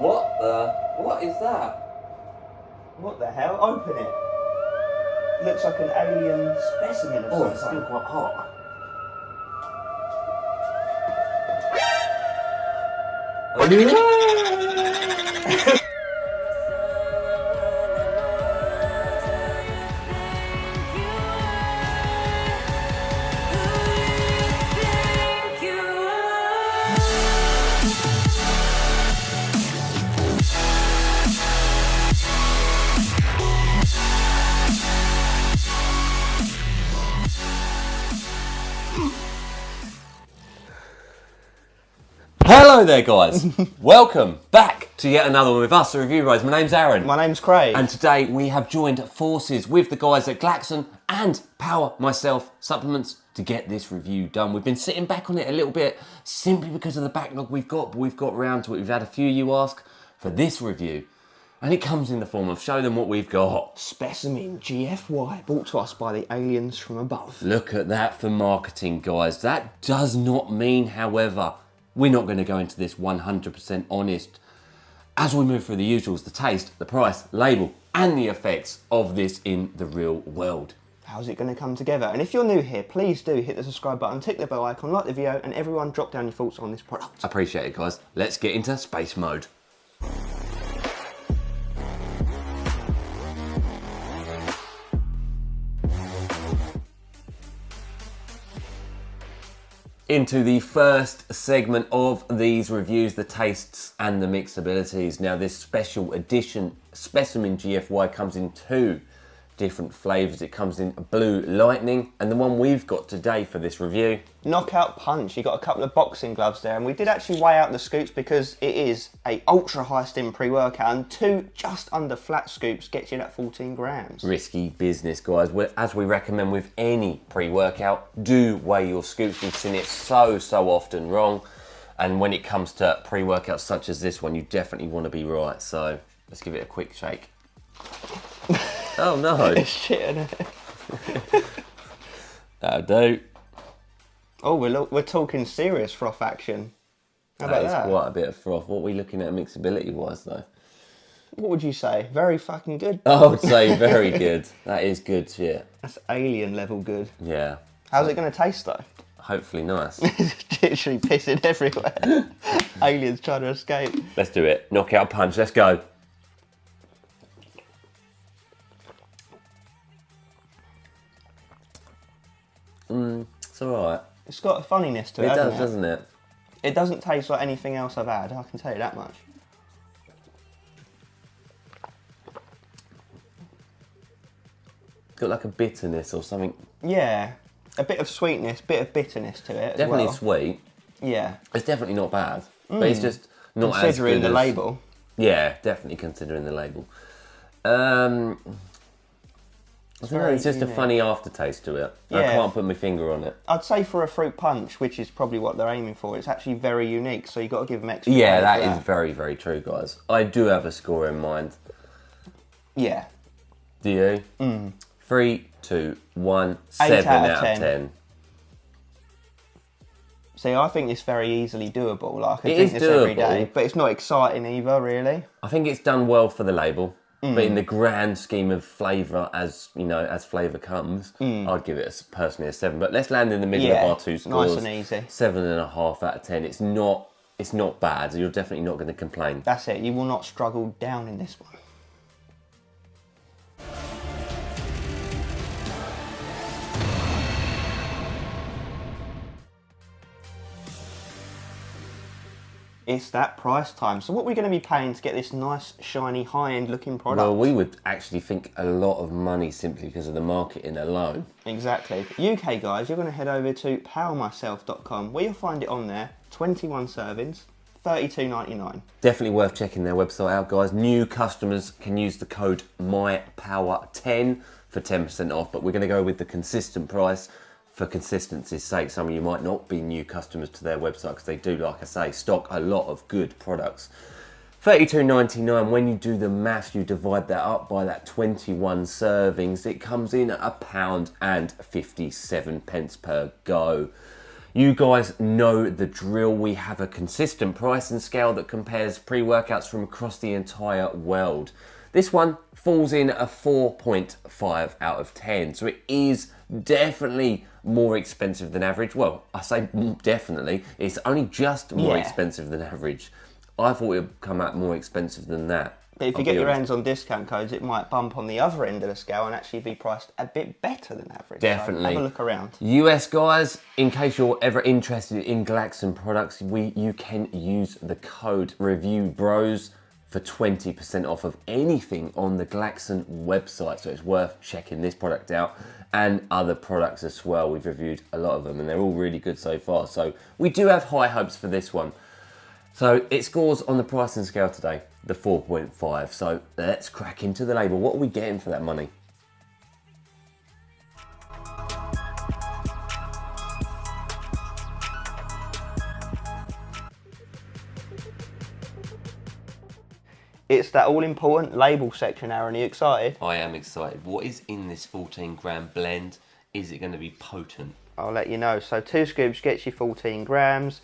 What is that? What the hell? Open it. Looks like an alien specimen of some It's kind. still quite hot. Hello there, guys. Welcome back to yet another one with us, the Review Bros. My name's Aaron. My name's Craig. And today we have joined forces with the guys at Glaxon and Power Myself Supplements to get this review done. We've been sitting back on it a little bit simply because of the backlog we've got, but we've got round to it. We've had a few you ask for this review, and it comes in the form of show them what we've got. Specimen GFY, brought to us by the aliens from above. Look at that for marketing, guys. That does not mean, however, we're not going to go into this 100% honest. As we move through the usuals, the taste, the price, label, and the effects of this in the real world. How's it going to come together? And if you're new here, please do hit the subscribe button, tick the bell icon, like the video, and everyone drop down your thoughts on this product. Appreciate it, guys. Let's get into space mode. Into the first segment of these reviews, the tastes and the mixabilities. Now, this special edition Specimen GFY comes in two different flavours. It comes in Blue Lightning, and the one we've got today for this review, Knockout Punch. You got a couple of boxing gloves there, and we did actually weigh out the scoops because it is a ultra high stim pre-workout, and two just under flat scoops gets you that 14 grams. risky business, guys. As we recommend with any pre-workout, do weigh your scoops. We've seen it so often wrong, and when it comes to pre-workouts such as this one, you definitely want to be right. So let's give it a quick shake. Oh no! It's shit in it. That'll do. Oh, we're talking serious froth action. How about that? That is quite a bit of froth. What are we looking at mixability wise though? What would you say? Very fucking good. I would say very good. That is good shit. That's alien level good. Yeah. How's it going to taste though? Hopefully nice. It's literally pissing everywhere. Aliens trying to escape. Let's do it. Knockout punch. Let's go. It's alright. It's got a funniness to it, It hasn't does, doesn't it? It doesn't taste like anything else I've had, I can tell you that much. Got like a bitterness or something. Yeah, a bit of sweetness, bit of bitterness to it Definitely as sweet. Yeah. It's definitely not bad. But it's just not as Considering good the as... label. Yeah, definitely considering the label. I think it's just unique. a funny aftertaste to it. I Yeah. can't put my finger on it. I'd say for a fruit punch, which is probably what they're aiming for, it's actually very unique, so you've got to give them extra Yeah, credit that for is very true, guys. I do have a score in mind. Yeah. Do you? 3, 2, 1, 8 7 out of out of 10. See, I think it's very easily doable. Like, I It think is this every doable. day, but it's not exciting either, really. I think it's done well for the label, but in the grand scheme of flavour, as you know, as flavour comes, I'd give it personally a 7. But let's land in the middle Yeah, of our two scores. nice and easy. 7.5 out of 10. It's not bad. You're definitely not going to complain. That's it. You will not struggle down in this one. It's that price time. So what we're going to be paying to get this nice, shiny, high-end looking product? Well, we would actually think a lot of money simply because of the marketing alone. Exactly. UK guys, you're going to head over to powermyself.com where you'll find it on there. 21 servings, $32.99. Definitely worth checking their website out, guys. New customers can use the code MYPOWER10 for 10% off, but we're going to go with the consistent price for consistency's sake. Some of you might not be new customers to their website because they do, like I say, stock a lot of good products. $32.99, when you do the maths, you divide that up by that 21 servings, it comes in at £1.57 per go. You guys know the drill. We have a consistent pricing scale that compares pre-workouts from across the entire world. This one falls in a 4.5 out of 10. So it is definitely more expensive than average. Well, I say definitely. It's only just more expensive than average. I thought it would come out more expensive than that. But if you get your hands on discount codes, it might bump on the other end of the scale and actually be priced a bit better than average. Definitely. So have a look around. US guys, in case you're ever interested in Glaxon products, you can use the code reviewbros for 20% off of anything on the Glaxon website. So it's worth checking this product out and other products as well. We've reviewed a lot of them and they're all really good so far. So we do have high hopes for this one. So it scores on the pricing scale today, the 4.5. So let's crack into the label. What are we getting for that money? It's that all-important label section, Aaron. Are you excited? I am excited. What is in this 14-gram blend? Is it going to be potent? I'll let you know. So 2 scoops gets you 14 grams.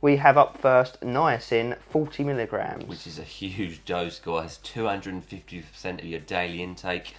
We have up first niacin, 40 milligrams. Which is a huge dose, guys. 250% of your daily intake.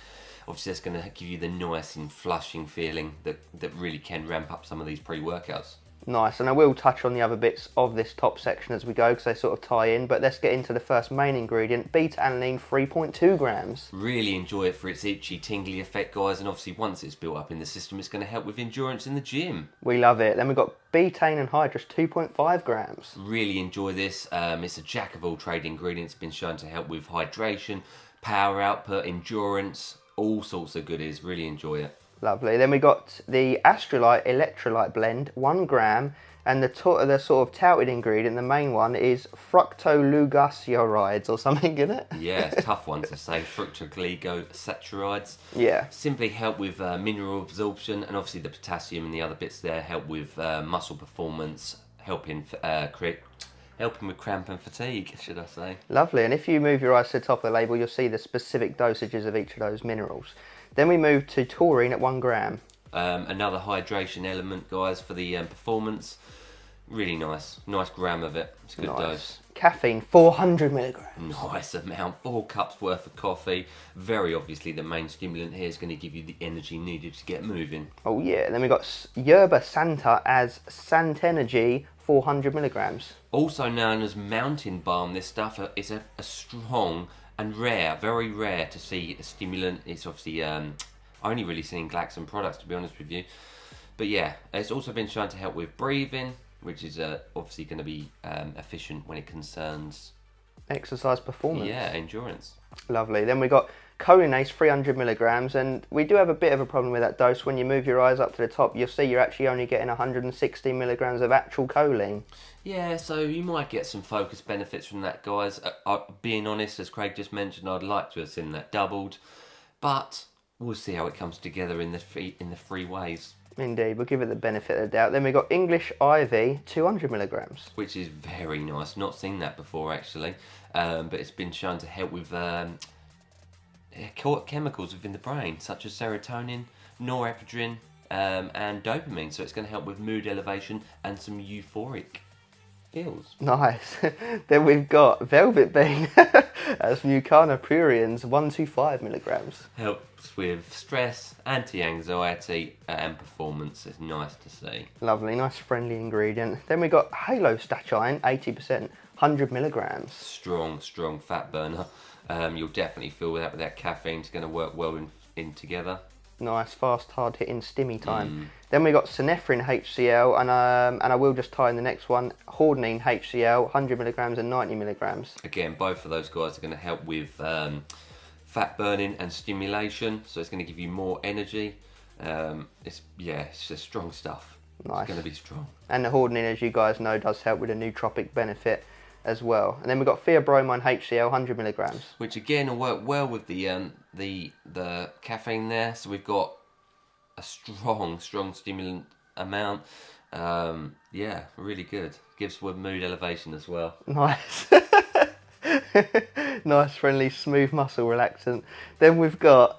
Obviously, that's going to give you the niacin flushing feeling that really can ramp up some of these pre-workouts. Nice, and I will touch on the other bits of this top section as we go because they sort of tie in, but let's get into the first main ingredient, beta-alanine, 3.2 grams. Really enjoy it for its itchy, tingly effect, guys, and obviously once it's built up in the system, it's going to help with endurance in the gym. We love it. Then we've got betaine anhydrous, 2.5 grams. Really enjoy this. It's a jack of all trade ingredients, been shown to help with hydration, power output, endurance, all sorts of goodies. Really enjoy it. Lovely. Then we got the Astrolite electrolyte blend, 1 gram, and the sort of touted ingredient, the main one, is fructoglucosaccharides or something, isn't it? Yeah, it's a tough one to say. Fructoglucosaccharides. Yeah. Simply help with mineral absorption, and obviously the potassium and the other bits there help with muscle performance, helping with cramp and fatigue, should I say. Lovely. And if you move your eyes to the top of the label, you'll see the specific dosages of each of those minerals. Then we move to taurine at 1 gram. Another hydration element, guys, for the performance. Really nice gram of it. It's a good dose. Caffeine, 400 milligrams. Nice amount, 4 cups worth of coffee. Very obviously the main stimulant here is going to give you the energy needed to get moving. Oh yeah, then we got yerba santa as Santenergy, 400 milligrams. Also known as mountain balm, this stuff is a strong and rare, very rare to see a stimulant. It's obviously only really seen Glaxon products, to be honest with you. But yeah, it's also been shown to help with breathing, which is obviously going to be efficient when it concerns exercise performance. Yeah, endurance. Lovely. Then we got cholinase, 300 milligrams, and we do have a bit of a problem with that dose. When you move your eyes up to the top, you'll see you're actually only getting 160 milligrams of actual choline. Yeah, so you might get some focus benefits from that, guys. Being honest, as Craig just mentioned, I'd like to have seen that doubled, but we'll see how it comes together in the free ways. Indeed, we'll give it the benefit of the doubt. Then we got English Ivy, 200 milligrams. Which is very nice. Not seen that before, actually. But it's been shown to help with chemicals within the brain, such as serotonin, norepinephrine, and dopamine. So it's going to help with mood elevation and some euphoric feels. Nice. Then we've got Velvet Bean as Mucana pruriens, 125 milligrams. Helps with stress, anti-anxiety, and performance. It's nice to see. Lovely, nice friendly ingredient. Then we got Halostatine, 80%, 100 milligrams. Strong fat burner. You'll definitely feel that with that caffeine. It's going to work well in together. Nice, fast, hard-hitting, stimmy time. Then we got Synephrine HCl, and I will just tie in the next one, Hordenine HCl, 100 milligrams and 90 milligrams. Again, both of those guys are going to help with fat burning and stimulation, so it's going to give you more energy. It's just strong stuff. Nice. It's going to be strong. And the Hordenine, as you guys know, does help with a nootropic benefit as well. And then we've got Theobromine HCl, 100 milligrams. Which again will work well with the caffeine there. So we've got a strong stimulant amount. Yeah, really good. Gives with mood elevation as well. Nice. Nice, friendly, smooth muscle relaxant. Then we've got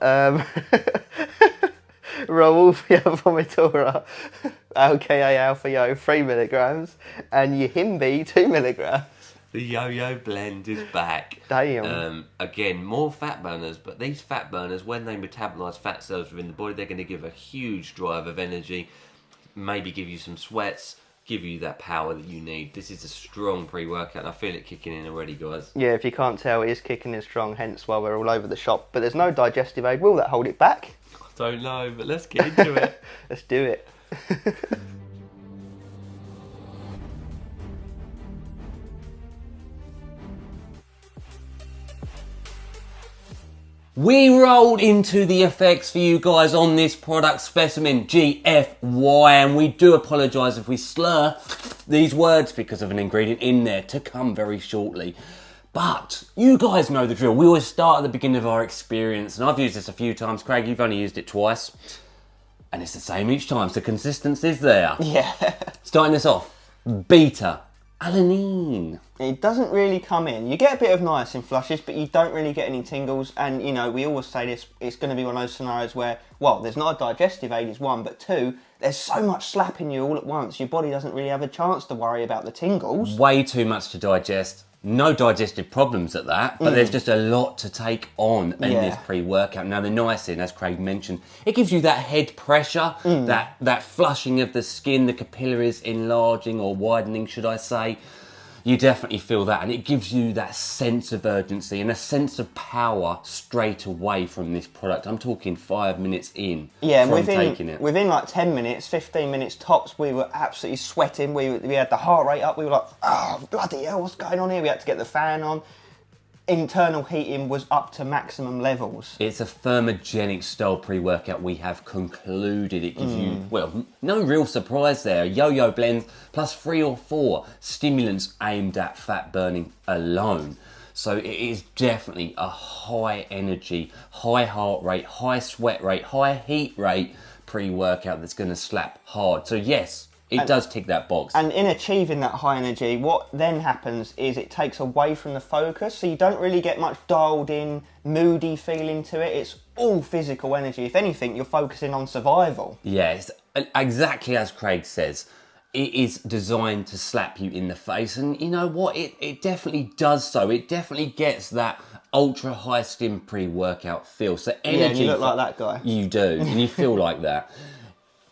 Rauwolfia vomitora. aka Alpha Yo 3 milligrams, and your Himby 2 milligrams. The yo-yo blend is back. Damn. Again, more fat burners, but these fat burners, when they metabolise fat cells within the body, they're going to give a huge drive of energy, maybe give you some sweats, give you that power that you need. This is a strong pre-workout, and I feel it kicking in already, guys. Yeah, if you can't tell, it is kicking in strong, hence why we're all over the shop. But there's no digestive aid. Will that hold it back? I don't know, but let's get into it. Let's do it. We rolled into the effects for you guys on this product, Specimen GFY, and we do apologise if we slur these words because of an ingredient in there to come very shortly. But you guys know the drill. We always start at the beginning of our experience, and I've used this a few times. Craig, you've only used it twice, and it's the same each time, so consistency's there. Yeah. Starting this off, beta alanine. It doesn't really come in. You get a bit of niacin flushes, but you don't really get any tingles. And, you know, we always say this, it's going to be one of those scenarios where, well, there's not a digestive aid is one, but two, there's so much slapping you all at once, your body doesn't really have a chance to worry about the tingles. Way too much to digest. No digestive problems at that, but there's just a lot to take on in this pre-workout. Now, the niacin, as Craig mentioned, it gives you that head pressure, that flushing of the skin, the capillaries enlarging or widening, should I say. You definitely feel that, and it gives you that sense of urgency and a sense of power straight away from this product. I'm talking 5 minutes in from taking it. Within like 10 minutes, 15 minutes tops, we were absolutely sweating. We had the heart rate up. We were like, oh, bloody hell, what's going on here? We had to get the fan on. Internal heating was up to maximum levels. It's a thermogenic style pre-workout. We have concluded. It gives you, well, no real surprise there. Yo-yo blends plus 3 or 4 stimulants aimed at fat burning alone. So it is definitely a high energy, high heart rate, high sweat rate, high heat rate pre-workout that's going to slap hard. So yes, it does tick that box. And in achieving that high energy, what then happens is it takes away from the focus, so you don't really get much dialed in, moody feeling to it. It's all physical energy. If anything, you're focusing on survival. Yes, exactly as Craig says. It is designed to slap you in the face, and you know what? It definitely does so. It definitely gets that ultra high stim pre-workout feel. So energy. Yeah, and you look like that guy. You do, and you feel like that.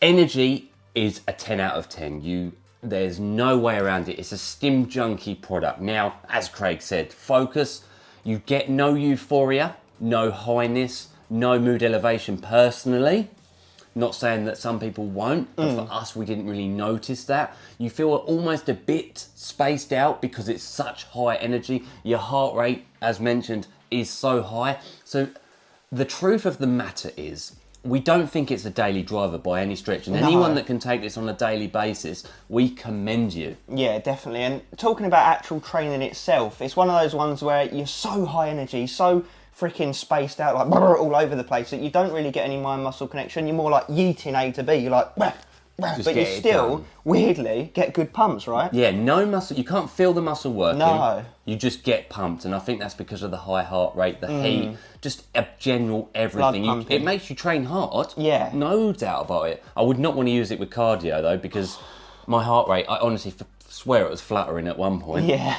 Energy is a 10 out of 10. There's no way around it. It's a Stim Junkie product. Now, as Craig said, focus. You get no euphoria, no highness, no mood elevation personally. Not saying that some people won't, but for us, we didn't really notice that. You feel almost a bit spaced out because it's such high energy. Your heart rate, as mentioned, is so high. So the truth of the matter is, we don't think it's a daily driver by any stretch, and anyone that can take this on a daily basis, we commend you. Yeah, definitely. And talking about actual training itself, it's one of those ones where you're so high energy, so freaking spaced out, like all over the place, that you don't really get any mind-muscle connection. You're more like yeeting A to B. You're like, but you still, weirdly, get good pumps, right? Yeah, no muscle. You can't feel the muscle working. No. You just get pumped, and I think that's because of the high heart rate, the heat, just a general everything. It makes you train hard. Yeah. No doubt about it. I would not want to use it with cardio, though, because my heart rate, I honestly swear it was fluttering at one point. Yeah.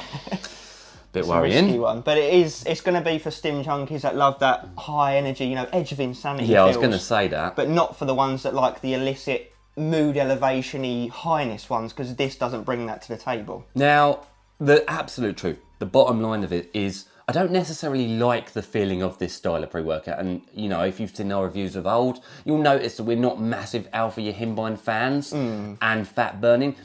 Bit It's a worrying. risky one, but it's going to be for Stim Junkies that love that high energy, you know, edge of insanity. Yeah, I was feels, going to say that. but not for the ones that like the illicit mood elevation-y highness ones, because this doesn't bring that to the table. Now, the absolute truth, the bottom line of it is, I don't necessarily like the feeling of this style of pre-workout. And, you know, if you've seen our reviews of old, you'll notice that we're not massive Alpha Yohimbine fans and fat burning.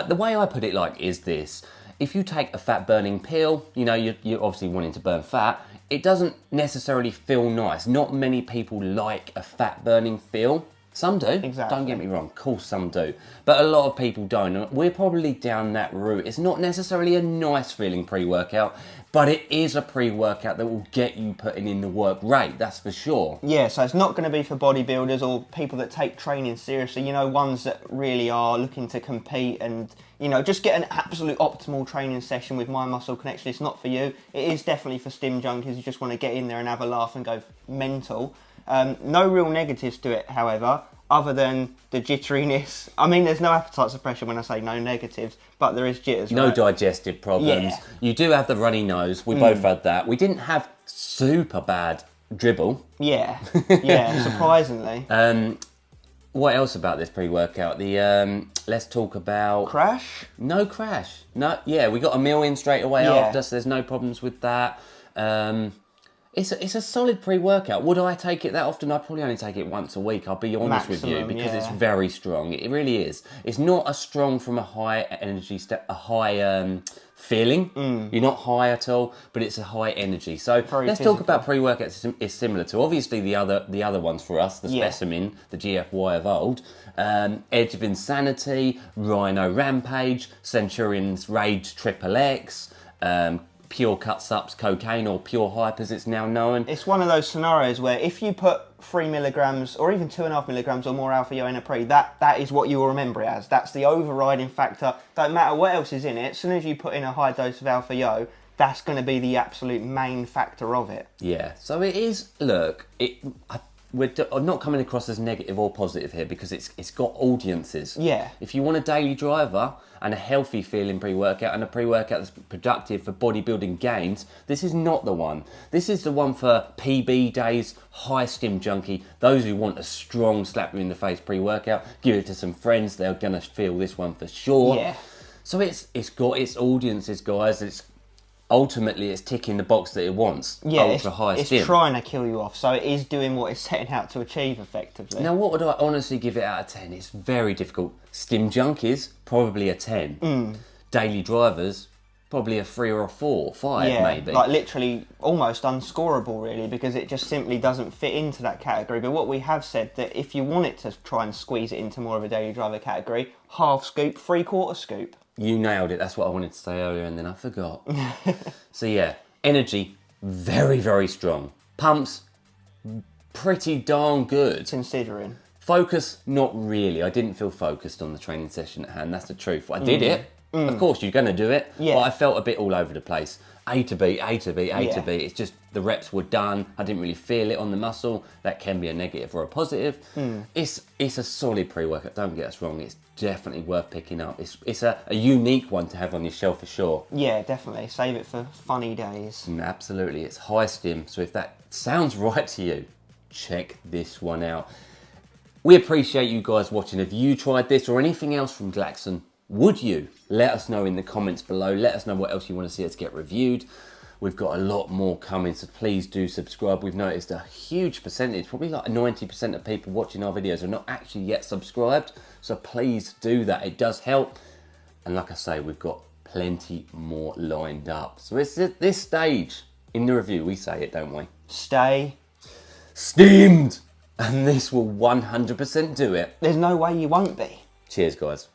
The way I put it like is this. If you take a fat burning pill, you know, you're obviously wanting to burn fat, it doesn't necessarily feel nice. Not many people like a fat burning feel. Some do, Exactly. Don't get me wrong, of course some do. But a lot of people don't, and we're probably down that route. It's not necessarily a nice feeling pre-workout, but it is a pre-workout that will get you putting in the work rate, that's for sure. Yeah, so it's not going to be for bodybuilders or people that take training seriously, you know, ones that really are looking to compete and, you know, just get an absolute optimal training session with Mind Muscle Connection. It's not for you. It is definitely for Stim Junkies who just want to get in there and have a laugh and go mental. No real negatives to it, however. other than the jitteriness. I mean, there's no appetite suppression when I say no negatives, but there is jitters. No right? digestive problems. Yeah. You do have the runny nose. We both had that. We didn't have super bad dribble. Yeah, yeah, surprisingly. What else about this pre-workout? Let's talk about Crash? no crash. No, yeah, we got a meal in straight away Yeah. after, so there's no problems with that. It's a solid pre-workout. Would I take it that often? I'd probably only take it once a week. I'll be honest with you, Maximum, because yeah. it's very strong. It really is. It's not as strong from a high energy step, a high feeling. You're not high at all, but it's a high energy. So Very let's talk about pre-workouts. It's similar to obviously the other ones for us, the Yeah. Specimen, the GFY of old, Edge of Insanity, Rhino Rampage, Centurion's Rage Triple X. Pure cuts ups cocaine, or pure hype as it's now known. It's one of those scenarios where if you put 3 milligrams or even 2.5 milligrams or more alpha yo in a pre, that is what you will remember it as. That's the overriding factor. Don't matter what else is in it, as soon as you put in a high dose of alpha yo, that's going to be the absolute main factor of it. Yeah, so it is. Look, I'm not coming across as negative or positive here, because it's got audiences. Yeah. If you want a daily driver and a healthy feeling pre-workout, and a pre-workout that's productive for bodybuilding gains, this is not the one. This is the one for PB days, high stim junkie, those who want a strong slap you in the face pre-workout. Give it to some friends, they're gonna feel this one for sure. Yeah. So it's got its audiences, guys. Ultimately, it's ticking the box that it wants. Yeah, ultra high it's stim. trying to kill you off, so it is doing what it's setting out to achieve effectively. Now, what would I honestly give it out of 10? It's very difficult. Stim junkies, probably a 10. Daily drivers, probably a 3 or a 4, 5 yeah, maybe. like literally almost unscorable really, because it just simply doesn't fit into that category. But what we have said, that if you want it to try and squeeze it into more of a daily driver category, half scoop, 3/4 scoop. You nailed it. That's what I wanted to say earlier, and then I forgot. So yeah, energy, very, very strong. Pumps, pretty darn good. Considering. Focus, not really. I didn't feel focused on the training session at hand. That's the truth. I did it. Of course, you're going to do it. Yeah. But I felt a bit all over the place. A to B, A to B, A Yeah. to B. It's just the reps were done. I didn't really feel it on the muscle. That can be a negative or a positive. It's a solid pre-workout. Don't get us wrong. It's definitely worth picking up. It's a unique one to have on your shelf for sure. Yeah, definitely. Save it for funny days. Absolutely. It's high stim. So if that sounds right to you, check this one out. We appreciate you guys watching. Have you tried this or anything else from Glaxon? Would you? Let us know in the comments below. Let us know what else you want to see us get reviewed. We've got a lot more coming, so please do subscribe. We've noticed a huge percentage, probably like 90% of people watching our videos are not actually yet subscribed. So please do that. It does help. And like I say, we've got plenty more lined up. So it's at this stage in the review, we say it, don't we? Stay. Stimmed! And this will 100% do it. There's no way you won't be. Cheers, guys.